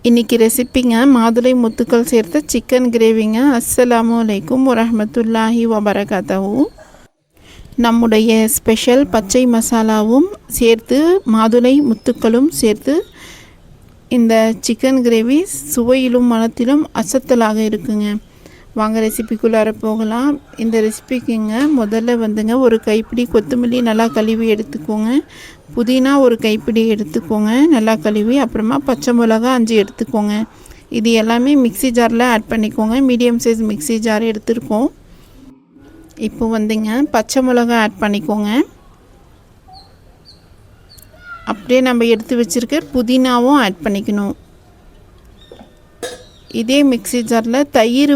இன்றைக்கி ரெசிப்பிங்க மாதுளை முத்துக்கள் சேர்த்த சிக்கன் கிரேவிங்க. அஸ்ஸலாமு அலைக்கும் வரஹ்மத்துல்லாஹி வபரகாத்தஹு. நம்முடைய ஸ்பெஷல் பச்சை மசாலாவும் சேர்த்து மாதுளை முத்துக்களும் சேர்த்து இந்த சிக்கன் கிரேவி சுவையிலும் மனத்திலும் அசத்தலாக இருக்குங்க. வாங்க ரெசிபிக்குள்ளார போகலாம். இந்த ரெசிபிக்குங்க முதல்ல ஒரு கைப்பிடி கொத்தமல்லி நல்லா கழுவி எடுத்துக்கோங்க. புதினா ஒரு கைப்பிடி எடுத்துக்கோங்க நல்லா கழுவி. அப்புறமா பச்சை மிளகா 5 எடுத்துக்கோங்க. இது எல்லாமே மிக்சி ஜாரில் ஆட் பண்ணிக்கோங்க. மீடியம் சைஸ் மிக்சி ஜார் எடுத்துருக்கோம். இப்போ பச்சை மிளகா ஆட் பண்ணிக்கோங்க. அப்படியே நம்ம எடுத்து வச்சுருக்க புதினாவும் ஆட் பண்ணிக்கணும். இதே மிக்சி ஜாரில் தயிர்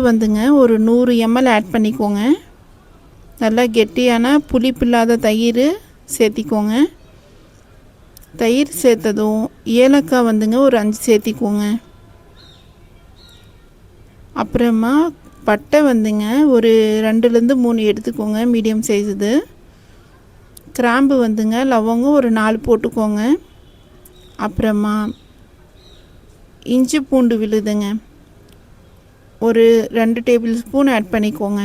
ஒரு 100 ml ஆட் பண்ணிக்கோங்க. நல்லா கெட்டியான புளிப்பில்லாத தயிர் சேர்த்திக்கோங்க. தயிர் சேர்த்ததும் ஏலக்காய் ஒரு 5 சேர்த்திக்கோங்க. அப்புறமா பட்டை ஒரு 2லேருந்து 3 எடுத்துக்கோங்க மீடியம் சைஸ் இது. கிராம்பு லவங்கம் ஒரு 4 போட்டுக்கோங்க. அப்புறமா இஞ்சி பூண்டு விழுதுங்க ஒரு 2 டேபிள் ஸ்பூன் ஆட் பண்ணிக்கோங்க.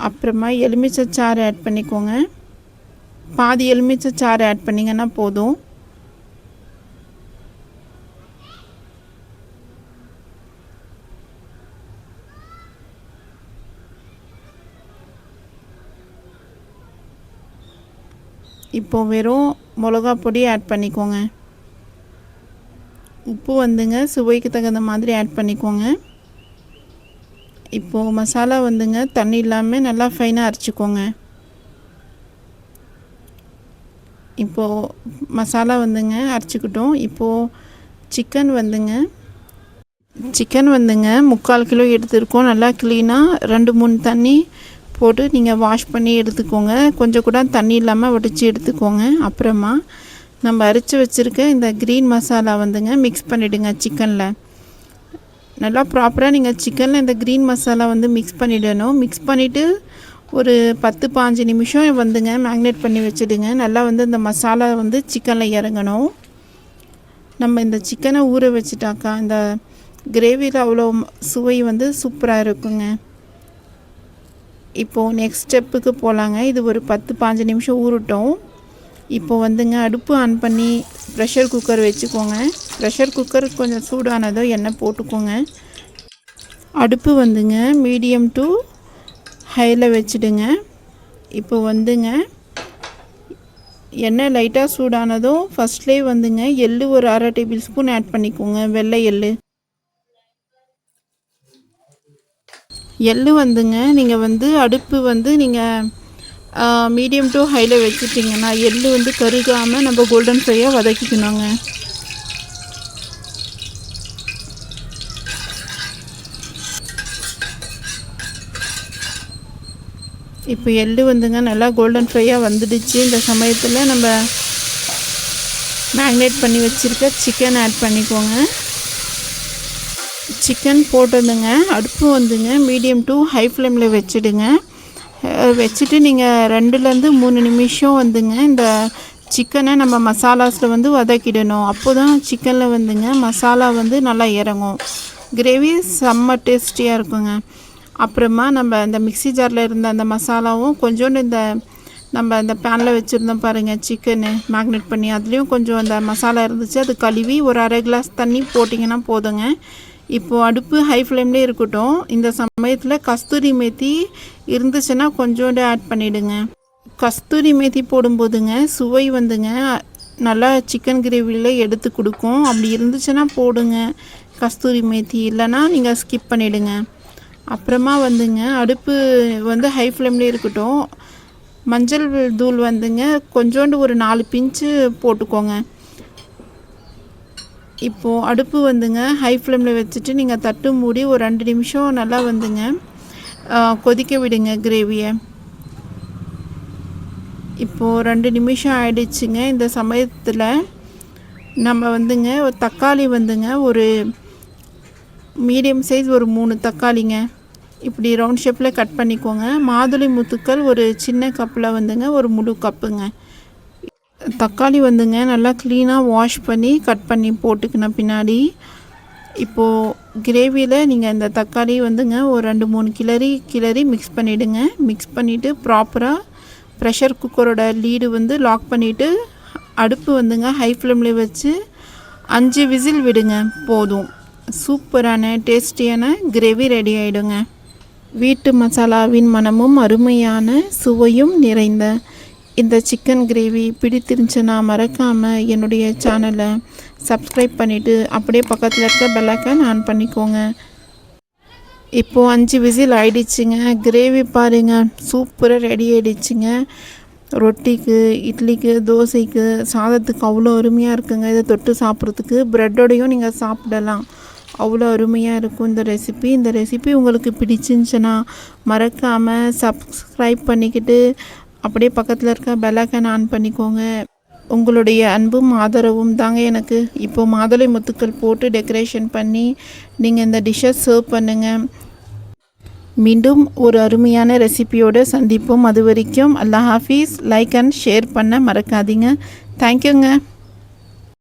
அப்புறமா எலுமிச்சை சாறு ஆட் பண்ணிக்கோங்க. பாதி எலுமிச்சை சாறு ஆட் பண்ணிங்கன்னா போதும். இப்போ வெறும் மிளகா பொடி ஆட் பண்ணிக்கோங்க. உப்பு சுவைக்கு தகுந்த மாதிரி ஆட் பண்ணிக்கோங்க. இப்போது மசாலா தண்ணி இல்லாமல் நல்லா ஃபைனாக அரைச்சிக்கோங்க. இப்போது மசாலா அரைச்சிக்கிட்டோம். இப்போது சிக்கன் 3/4 கிலோ எடுத்துருக்கோம். நல்லா க்ளீனாக 2-3 தண்ணி போட்டு நீங்கள் வாஷ் பண்ணி எடுத்துக்கோங்க. கொஞ்சம் கூட தண்ணி இல்லாமல் வடித்து எடுத்துக்கோங்க. அப்புறமா நம்ம அரைச்சி வச்சுருக்க இந்த க்ரீன் மசாலா மிக்ஸ் பண்ணிவிடுங்க சிக்கனில். நல்லா ப்ராப்பராக நீங்கள் சிக்கனில் இந்த க்ரீன் மசாலா மிக்ஸ் பண்ணிவிடணும். மிக்ஸ் பண்ணிவிட்டு ஒரு 10-15 நிமிஷம் மேக்னேட் பண்ணி வச்சுடுங்க. நல்லா இந்த மசாலா சிக்கனில் இறங்கணும். நம்ம இந்த சிக்கனை ஊற வச்சுட்டாக்கா இந்த கிரேவியில் அவ்வளோ சுவை சூப்பராக இருக்குங்க. இப்போது நெக்ஸ்ட் ஸ்டெப்புக்கு போகலாங்க. இது ஒரு 10-15 நிமிஷம் ஊறட்டும். இப்போது அடுப்பு ஆன் பண்ணி ப்ரெஷர் குக்கர் வச்சுக்கோங்க. ப்ரெஷர் குக்கர் கொஞ்சம் சூடானதோ எண்ணெய் போட்டுக்கோங்க. அடுப்பு மீடியம் டு ஹையில் வச்சுடுங்க. இப்போ எண்ணெய் லைட்டாக சூடானதும் ஃபஸ்ட்லேயே எள்ளு ஒரு 1/2 டேபிள் ஸ்பூன் ஆட் பண்ணிக்கோங்க. வெள்ளை எள்ளு நீங்கள் அடுப்பு நீங்கள் மீடியம் டு ஹையில் வச்சுட்டிங்கன்னா எள்ளு கருகாமல் நம்ம கோல்டன் ஃப்ரையாக வதக்கிக்கணுங்க. இப்போ எள்ளு நல்லா கோல்டன் ஃப்ரையாக வந்துடுச்சு. இந்த சமயத்தில் நம்ம மேக்னேட் பண்ணி வச்சுருக்க சிக்கன் ஆட் பண்ணிக்கோங்க. சிக்கன் போட்டதுங்க அடுப்பு மீடியம் டு ஹை ஃப்ளேமில் வச்சுடுங்க. வச்சுட்டு நீங்கள் 2-3 நிமிஷம் இந்த சிக்கனை நம்ம மசாலாஸில் வதக்கிடணும். அப்போ தான் சிக்கனில் மசாலா நல்லா இறங்கும். கிரேவி செம்ம டேஸ்டியாக இருக்குங்க. அப்புறமா நம்ம இந்த மிக்சி ஜாரில் இருந்த அந்த மசாலாவும் கொஞ்சோண்டு நம்ம அந்த பேனில் வச்சுருந்தோம் பாருங்கள் சிக்கனு மேக்னேட் பண்ணி, அதுலேயும் கொஞ்சம் அந்த மசாலா இருந்துச்சு. அது கழுவி ஒரு 1/2 கிளாஸ் தண்ணி போட்டிங்கன்னா போதுங்க. இப்போது அடுப்பு ஹை ஃப்ளேம்லேயே இருக்கட்டும். இந்த சமயத்தில் கஸ்தூரி மேத்தி இருந்துச்சுன்னா கொஞ்சோண்டு ஆட் பண்ணிவிடுங்க. கஸ்தூரி மேத்தி போடும்போதுங்க சுவை நல்லா சிக்கன் கிரேவியில் எடுத்து கொடுக்கும். அப்படி இருந்துச்சுன்னா போடுங்க கஸ்தூரி மேத்தி, இல்லைன்னா நீங்கள் ஸ்கிப் பண்ணிவிடுங்க. அப்புறமா அடுப்பு ஹை ஃப்ளேம்லேயே இருக்கட்டும். மஞ்சள் தூள் கொஞ்சோண்டு ஒரு 4 பிஞ்சு போட்டுக்கோங்க. இப்போது அடுப்பு ஹை ஃப்ளேமில் வச்சுட்டு நீங்கள் தட்டு மூடி ஒரு 2 நிமிஷம் நல்லா கொதிக்க விடுங்க கிரேவியை. இப்போது 2 நிமிஷம் ஆயிடுச்சுங்க. இந்த சமயத்தில் நம்ம ஒரு தக்காளி ஒரு மீடியம் சைஸ் ஒரு 3 தக்காளிங்க இப்படி ரவுண்ட் ஷேப்பில் கட் பண்ணிக்கோங்க. மாதுளை முத்துக்கள் ஒரு சின்ன கப்பில் வந்துங்க ஒரு முழு கப்புங்க. தக்காளி வந்துங்க நல்லா க்ளீனாக வாஷ் பண்ணி கட் பண்ணி போட்டுக்கின பின்னாடி இப்போது கிரேவியில் நீங்கள் இந்த தக்காளி வந்துங்க ஒரு 2-3 கிளறி மிக்ஸ் பண்ணிவிடுங்க. மிக்ஸ் பண்ணிவிட்டு ப்ராப்பராக ப்ரெஷர் குக்கரோட லீடு வந்து லாக் பண்ணிவிட்டு அடுப்பு வந்துங்க ஹை ஃப்ளேமில் வச்சு 5 விசில் விடுங்க போதும். சூப்பரான டேஸ்டியான கிரேவி ரெடி ஆகிடுங்க. வீட்டு மசாலாவின் மனமும் அருமையான சுவையும் நிறைந்த இந்த சிக்கன் கிரேவி பிடித்திருந்துச்சுன்னா மறக்காமல் என்னுடைய சேனலை சப்ஸ்கிரைப் பண்ணிவிட்டு அப்படியே பக்கத்தில் இருக்க பெல் ஐகான் ஆன் பண்ணிக்கோங்க. இப்போது 5 விசில் ஆயிடுச்சுங்க. கிரேவி பாருங்கள் சூப்பராக ரெடி ஆகிடுச்சுங்க. ரொட்டிக்கு, இட்லிக்கு, தோசைக்கு, சாதத்துக்கு அவ்வளோ அருமையாக இருக்குங்க. இதை தொட்டு சாப்பிட்றதுக்கு ப்ரெட்டோடையும் நீங்கள் சாப்பிடலாம். அவ்வளோ அருமையாக இருக்கும் இந்த ரெசிபி. இந்த ரெசிபி உங்களுக்கு பிடிச்சிருந்துச்சுன்னா மறக்காமல் சப்ஸ்கிரைப் பண்ணிக்கிட்டு அப்படியே பக்கத்தில் இருக்க பெல் ஐகான் ஆன் பண்ணிக்கோங்க. உங்களுடைய அன்பும் ஆதரவும் தாங்க எனக்கு. இப்போது மாதுளை முத்துக்கள் போட்டு டெக்கரேஷன் பண்ணி நீங்கள் இந்த டிஷ்ஷை சர்வ் பண்ணுங்கள். மீண்டும் ஒரு அருமையான ரெசிபியோடு சந்திப்போம். அது வரைக்கும் அல்லாஹ் ஹாஃபீஸ். லைக் அண்ட் ஷேர் பண்ண மறக்காதீங்க. தேங்க்யூங்க.